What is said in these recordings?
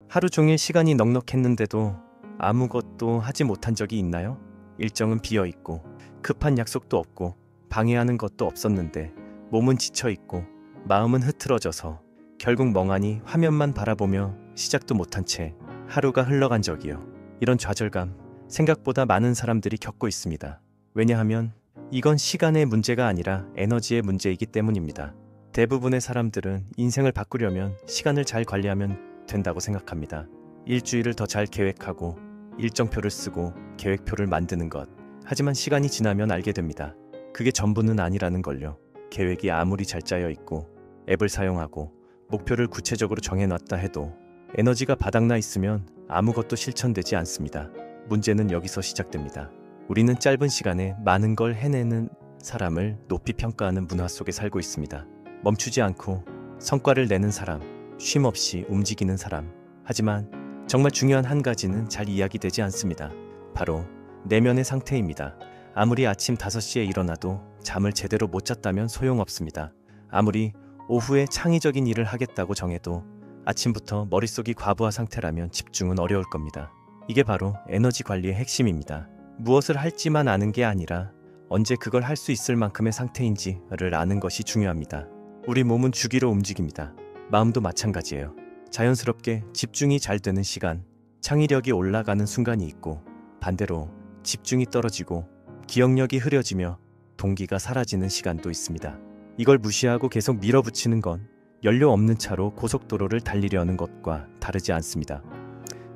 하루 종일 시간이 넉넉했는데도 아무것도 하지 못한 적이 있나요? 일정은 비어있고 급한 약속도 없고 방해하는 것도 없었는데 몸은 지쳐있고 마음은 흐트러져서 결국 멍하니 화면만 바라보며 시작도 못한 채 하루가 흘러간 적이요. 이런 좌절감 생각보다 많은 사람들이 겪고 있습니다. 왜냐하면 이건 시간의 문제가 아니라 에너지의 문제이기 때문입니다. 대부분의 사람들은 인생을 바꾸려면 시간을 잘 관리하면 된다고 생각합니다. 일주일을 더 잘 계획하고 일정표를 쓰고 계획표를 만드는 것. 하지만 시간이 지나면 알게 됩니다. 그게 전부는 아니라는 걸요. 계획이 아무리 잘 짜여 있고 앱을 사용하고 목표를 구체적으로 정해놨다 해도 에너지가 바닥나 있으면 아무것도 실천되지 않습니다. 문제는 여기서 시작됩니다. 우리는 짧은 시간에 많은 걸 해내는 사람을 높이 평가하는 문화 속에 살고 있습니다. 멈추지 않고 성과를 내는 사람, 쉼 없이 움직이는 사람. 하지만 정말 중요한 한 가지는 잘 이야기되지 않습니다. 바로 내면의 상태입니다. 아무리 아침 5시에 일어나도 잠을 제대로 못 잤다면 소용없습니다. 아무리 오후에 창의적인 일을 하겠다고 정해도 아침부터 머릿속이 과부하 상태라면 집중은 어려울 겁니다. 이게 바로 에너지 관리의 핵심입니다. 무엇을 할지만 아는 게 아니라 언제 그걸 할 수 있을 만큼의 상태인지를 아는 것이 중요합니다. 우리 몸은 주기로 움직입니다. 마음도 마찬가지예요. 자연스럽게 집중이 잘 되는 시간, 창의력이 올라가는 순간이 있고 반대로 집중이 떨어지고 기억력이 흐려지며 동기가 사라지는 시간도 있습니다. 이걸 무시하고 계속 밀어붙이는 건 연료 없는 차로 고속도로를 달리려는 것과 다르지 않습니다.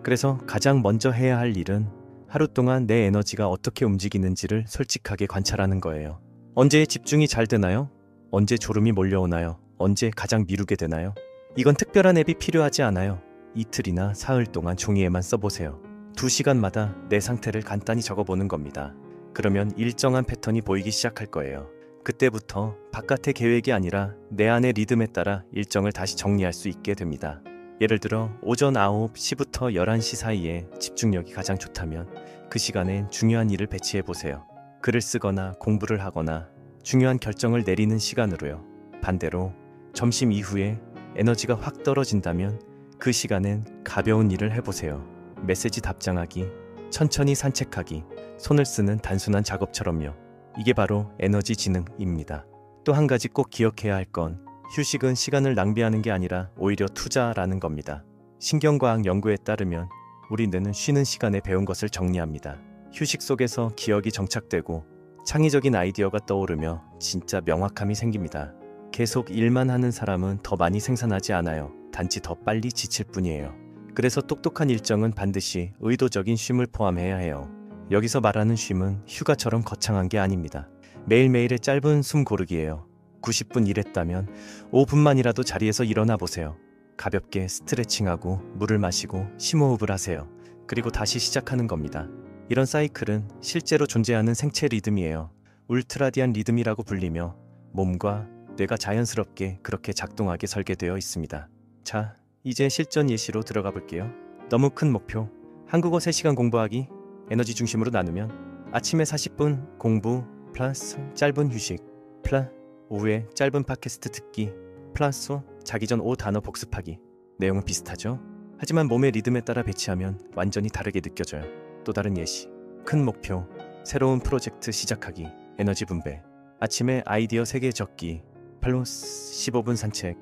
그래서 가장 먼저 해야 할 일은 하루 동안 내 에너지가 어떻게 움직이는지를 솔직하게 관찰하는 거예요. 언제 집중이 잘 되나요? 언제 졸음이 몰려오나요? 언제 가장 미루게 되나요? 이건 특별한 앱이 필요하지 않아요. 이틀이나 사흘 동안 종이에만 써보세요. 2시간마다 내 상태를 간단히 적어보는 겁니다. 그러면 일정한 패턴이 보이기 시작할 거예요. 그때부터 바깥의 계획이 아니라 내 안의 리듬에 따라 일정을 다시 정리할 수 있게 됩니다. 예를 들어 오전 9시부터 11시 사이에 집중력이 가장 좋다면 그 시간엔 중요한 일을 배치해보세요. 글을 쓰거나 공부를 하거나 중요한 결정을 내리는 시간으로요. 반대로 점심 이후에 에너지가 확 떨어진다면 그 시간엔 가벼운 일을 해보세요. 메시지 답장하기, 천천히 산책하기, 손을 쓰는 단순한 작업처럼요. 이게 바로 에너지 지능입니다. 또 한 가지 꼭 기억해야 할 건 휴식은 시간을 낭비하는 게 아니라 오히려 투자라는 겁니다. 신경과학 연구에 따르면 우리 뇌는 쉬는 시간에 배운 것을 정리합니다. 휴식 속에서 기억이 정착되고 창의적인 아이디어가 떠오르며 진짜 명확함이 생깁니다. 계속 일만 하는 사람은 더 많이 생산하지 않아요. 단지 더 빨리 지칠 뿐이에요. 그래서 똑똑한 일정은 반드시 의도적인 쉼을 포함해야 해요. 여기서 말하는 쉼은 휴가처럼 거창한 게 아닙니다. 매일매일의 짧은 숨 고르기예요. 90분 일했다면 5분만이라도 자리에서 일어나 보세요. 가볍게 스트레칭하고 물을 마시고 심호흡을 하세요. 그리고 다시 시작하는 겁니다. 이런 사이클은 실제로 존재하는 생체 리듬이에요. 울트라디안 리듬이라고 불리며 몸과 뇌가 자연스럽게 그렇게 작동하게 설계되어 있습니다. 자, 이제 실전 예시로 들어가 볼게요. 너무 큰 목표, 한국어 3시간 공부하기, 에너지 중심으로 나누면 아침에 40분 공부 플러스 짧은 휴식 플러스 오후에 짧은 팟캐스트 듣기 플러스 자기 전 5단어 복습하기. 내용은 비슷하죠? 하지만 몸의 리듬에 따라 배치하면 완전히 다르게 느껴져요. 또 다른 예시, 큰 목표, 새로운 프로젝트 시작하기, 에너지 분배, 아침에 아이디어 3개 적기 플러스 15분 산책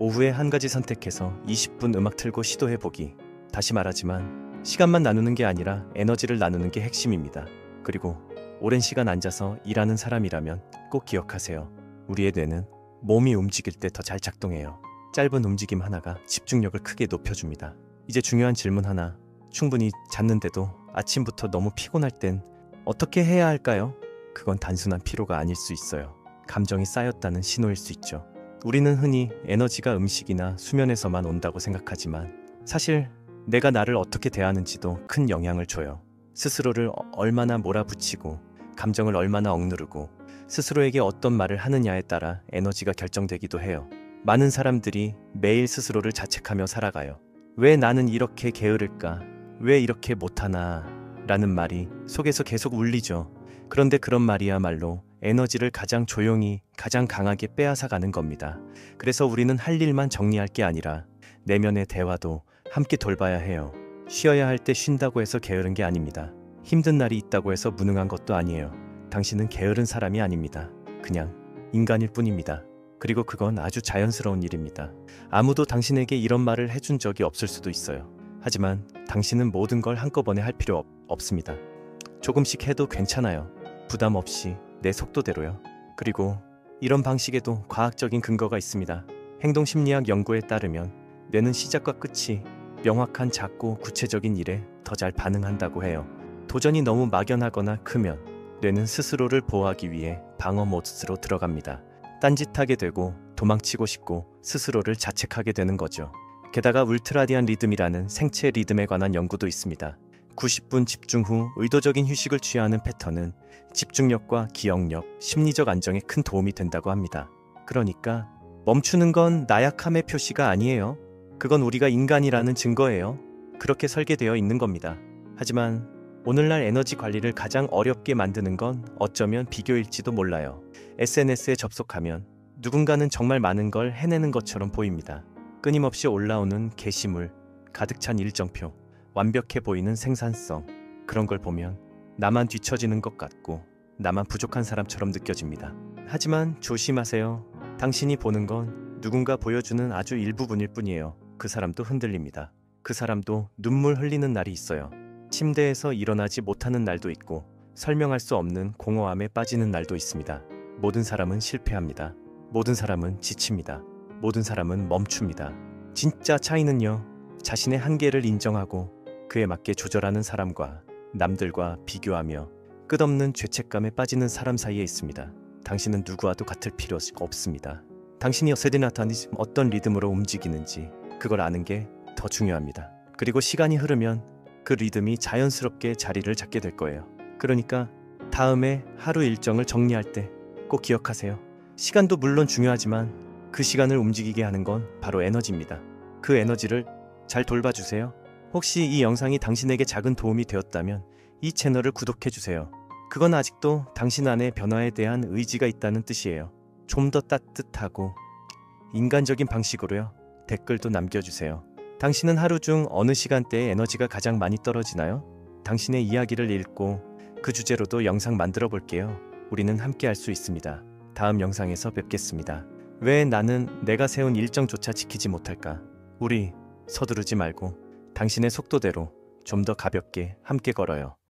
오후에 한 가지 선택해서 20분 음악 틀고 시도해보기. 다시 말하지만 시간만 나누는 게 아니라 에너지를 나누는 게 핵심입니다. 그리고 오랜 시간 앉아서 일하는 사람이라면 꼭 기억하세요. 우리의 뇌는 몸이 움직일 때 더 잘 작동해요. 짧은 움직임 하나가 집중력을 크게 높여줍니다. 이제 중요한 질문 하나. 충분히 잤는데도 아침부터 너무 피곤할 땐 어떻게 해야 할까요? 그건 단순한 피로가 아닐 수 있어요. 감정이 쌓였다는 신호일 수 있죠. 우리는 흔히 에너지가 음식이나 수면에서만 온다고 생각하지만 사실 내가 나를 어떻게 대하는지도 큰 영향을 줘요. 스스로를 얼마나 몰아붙이고 감정을 얼마나 억누르고 스스로에게 어떤 말을 하느냐에 따라 에너지가 결정되기도 해요. 많은 사람들이 매일 스스로를 자책하며 살아가요. 왜 나는 이렇게 게으를까? 왜 이렇게 못하나? 라는 말이 속에서 계속 울리죠. 그런데 그런 말이야말로 에너지를 가장 조용히 가장 강하게 빼앗아가는 겁니다. 그래서 우리는 할 일만 정리할 게 아니라 내면의 대화도 함께 돌봐야 해요. 쉬어야 할 때 쉰다고 해서 게으른 게 아닙니다. 힘든 날이 있다고 해서 무능한 것도 아니에요. 당신은 게으른 사람이 아닙니다. 그냥 인간일 뿐입니다. 그리고 그건 아주 자연스러운 일입니다. 아무도 당신에게 이런 말을 해준 적이 없을 수도 있어요. 하지만 당신은 모든 걸 한꺼번에 할 필요 없습니다. 조금씩 해도 괜찮아요. 부담 없이 내 속도대로요. 그리고 이런 방식에도 과학적인 근거가 있습니다. 행동심리학 연구에 따르면 뇌는 시작과 끝이 명확한 작고 구체적인 일에 더 잘 반응한다고 해요. 도전이 너무 막연하거나 크면 뇌는 스스로를 보호하기 위해 방어 모드로 들어갑니다. 딴짓하게 되고 도망치고 싶고 스스로를 자책하게 되는 거죠. 게다가 울트라디안 리듬이라는 생체 리듬에 관한 연구도 있습니다. 90분 집중 후 의도적인 휴식을 취하는 패턴은 집중력과 기억력, 심리적 안정에 큰 도움이 된다고 합니다. 그러니까 멈추는 건 나약함의 표시가 아니에요. 그건 우리가 인간이라는 증거예요. 그렇게 설계되어 있는 겁니다. 하지만 오늘날 에너지 관리를 가장 어렵게 만드는 건 어쩌면 비교일지도 몰라요. SNS에 접속하면 누군가는 정말 많은 걸 해내는 것처럼 보입니다. 끊임없이 올라오는 게시물, 가득 찬 일정표, 완벽해 보이는 생산성, 그런 걸 보면 나만 뒤처지는 것 같고 나만 부족한 사람처럼 느껴집니다. 하지만 조심하세요. 당신이 보는 건 누군가 보여주는 아주 일부분일 뿐이에요. 그 사람도 흔들립니다. 그 사람도 눈물 흘리는 날이 있어요. 침대에서 일어나지 못하는 날도 있고 설명할 수 없는 공허함에 빠지는 날도 있습니다. 모든 사람은 실패합니다. 모든 사람은 지칩니다. 모든 사람은 멈춥니다. 진짜 차이는요, 자신의 한계를 인정하고 그에 맞게 조절하는 사람과 남들과 비교하며 끝없는 죄책감에 빠지는 사람 사이에 있습니다. 당신은 누구와도 같을 필요 없습니다. 당신이 세드나타니즘 어떤 리듬으로 움직이는지 그걸 아는 게 더 중요합니다. 그리고 시간이 흐르면 그 리듬이 자연스럽게 자리를 잡게 될 거예요. 그러니까 다음에 하루 일정을 정리할 때 꼭 기억하세요. 시간도 물론 중요하지만 그 시간을 움직이게 하는 건 바로 에너지입니다. 그 에너지를 잘 돌봐주세요. 혹시 이 영상이 당신에게 작은 도움이 되었다면 이 채널을 구독해주세요. 그건 아직도 당신 안의 변화에 대한 의지가 있다는 뜻이에요. 좀 더 따뜻하고 인간적인 방식으로요. 댓글도 남겨주세요. 당신은 하루 중 어느 시간대에 에너지가 가장 많이 떨어지나요? 당신의 이야기를 읽고 그 주제로도 영상 만들어 볼게요. 우리는 함께 할 수 있습니다. 다음 영상에서 뵙겠습니다. 왜 나는 내가 세운 일정조차 지키지 못할까? 우리 서두르지 말고 당신의 속도대로 좀 더 가볍게 함께 걸어요.